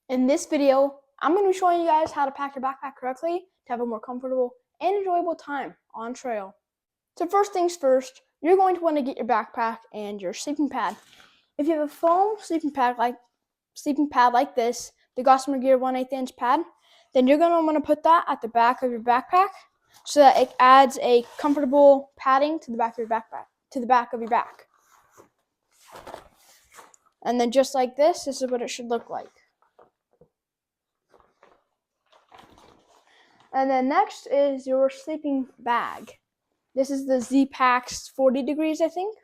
In this video, I'm going to be showing you guys how to pack your backpack correctly to have a more comfortable and enjoyable time on trail. So first things first, you're going to want to get your backpack and your sleeping pad. If you have a foam sleeping pad like this, the Gossamer Gear 1/8 inch pad, then you're going to want to put that at the back of your backpack so that it adds a comfortable padding to the back of your backpack, to the back of your back. And then just like this is what it should look like. And then next is your sleeping bag. This is the Z-Pax 40 degrees, I think.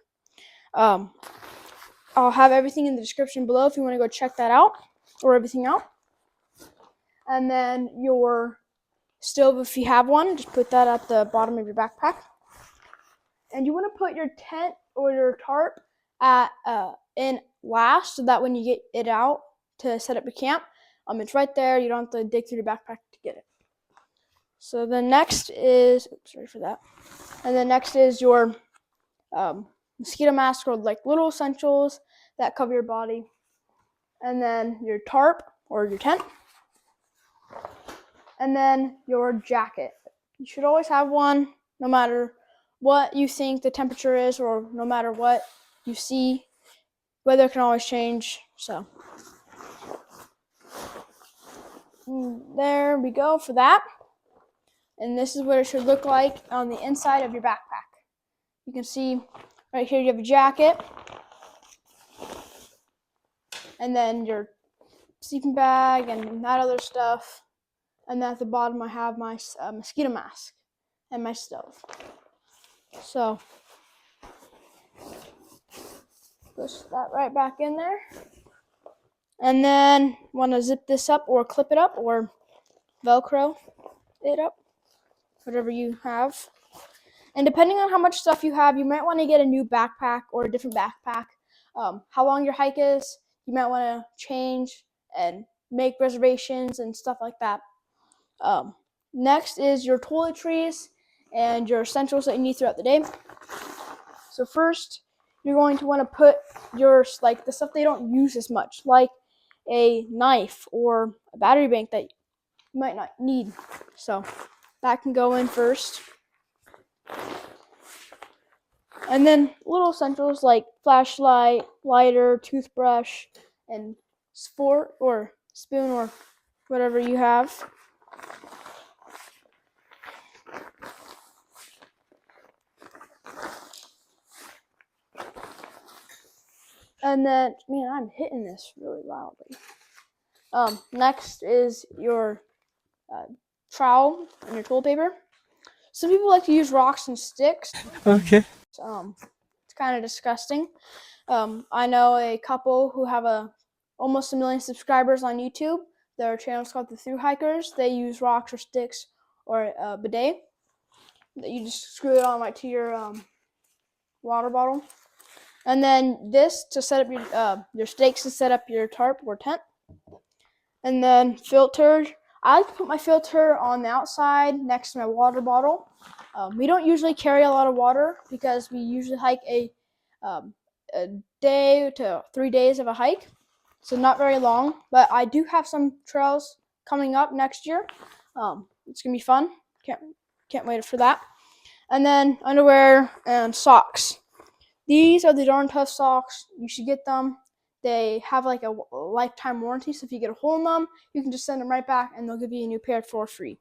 I'll have everything in the description below if you want to go check that out, or everything out. And then your stove, if you have one, just put that at the bottom of your backpack. And you want to put your tent or your tarp in last, so that when you get it out to set up your camp, it's right there. You don't have to dig through your backpack to get it. So the next is, sorry for that. And then next is your mosquito mask, or like little essentials that cover your body. And then your tarp or your tent. And then your jacket. You should always have one, no matter what you think the temperature is, or no matter what you see. Weather can always change, so. There we go for that. And this is what it should look like on the inside of your backpack. You can see right here you have a jacket, and then your sleeping bag and that other stuff. And then at the bottom I have my mosquito mask and my stove. So push that right back in there. And then want to zip this up or clip it up or Velcro it up, whatever you have. And depending on how much stuff you have, you might want to get a new backpack or a different backpack. How long your hike is, you might want to change and make reservations and stuff like that. Next is your toiletries and your essentials that you need throughout the day. So first, you're going to want to put your, like, the stuff they don't use as much, like a knife or a battery bank that you might not need. So that can go in first. And then little essentials like flashlight, lighter, toothbrush, and fork or spoon or whatever you have. And then, man, I'm hitting this really loudly. Next is your trowel and your toilet paper. Some people like to use rocks and sticks. Okay. It's kind of disgusting. I know a couple who have almost 1 million subscribers on YouTube. Their channel is called The Thru Hikers. They use rocks or sticks or a bidet that you just screw it on right to your water bottle. And then this to set up your stakes to set up your tarp or tent. And then filter. I like to put my filter on the outside next to my water bottle. We don't usually carry a lot of water because we usually hike a day to 3 days of a hike. So not very long, but I do have some trails coming up next year. It's gonna be fun. Can't wait for that. And then underwear and socks. These are the Darn Tough socks. You should get them. They have like a lifetime warranty, so if you get a hole in them, you can just send them right back and they'll give you a new pair for free.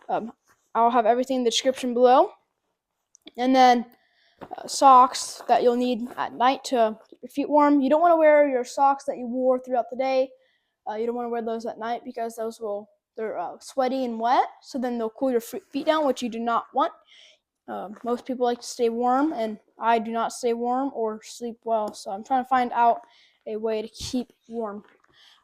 I'll have everything in the description below. And then socks that you'll need at night to keep your feet warm. You don't want to wear your socks that you wore throughout the day. You don't want to wear those at night because they're sweaty and wet, so then they'll cool your feet down, which you do not want. Most people like to stay warm, and I do not stay warm or sleep well, so I'm trying to find out a way to keep warm.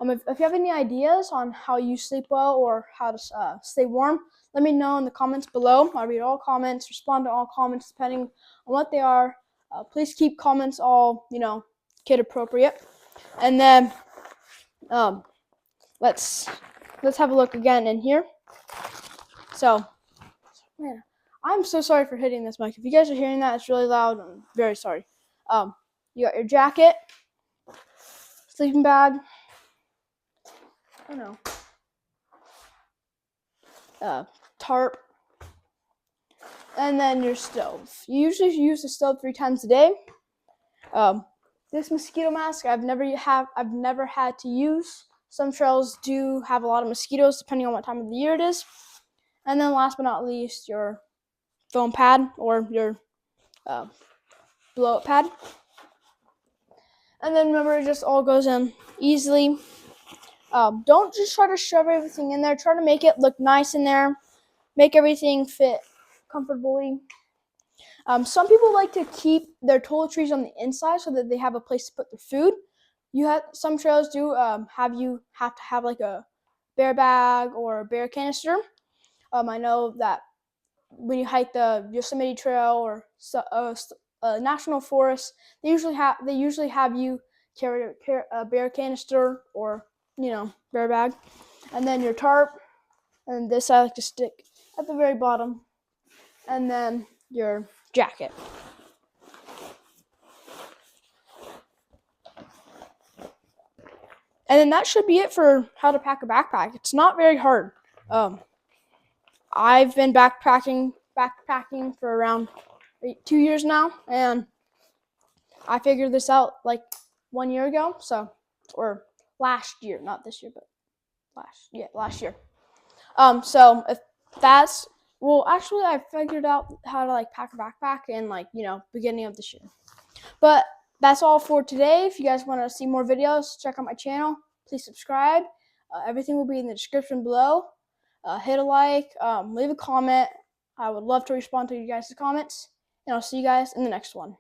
If you have any ideas on how you sleep well or how to stay warm, let me know in the comments below. I read all comments, respond to all comments depending on what they are. Please keep comments all, kid appropriate. And then let's have a look again in here. So, man, I'm so sorry for hitting this mic. If you guys are hearing that, it's really loud. I'm very sorry. You got your jacket, sleeping bag, tarp, and then your stove. You usually use the stove 3 times a day. This mosquito mask I've never had to use. Some trails do have a lot of mosquitoes depending on what time of the year it is. And then last but not least, your foam pad or your blow up pad. And then remember, it just all goes in easily. Don't just try to shove everything in there. Try to make it look nice in there. Make everything fit comfortably. Some people like to keep their toiletries on the inside so that they have a place to put their food. Some trails do have to have like a bear bag or a bear canister. I know that when you hike the Yosemite Trail or national forest, they usually have you carry a bear canister or bear bag, and then your tarp, and this I like to stick at the very bottom, and then your jacket. And then that should be it for how to pack a backpack. It's not very hard. I've been backpacking for around 2 years now, and I figured this out like 1 year ago. Or last year, not this year, but last year. So if that's actually I figured out how to pack a backpack in beginning of this year. But that's all for today. If you guys want to see more videos, check out my channel. Please subscribe. Everything will be in the description below. Hit a like, leave a comment. I would love to respond to you guys' comments. And I'll see you guys in the next one.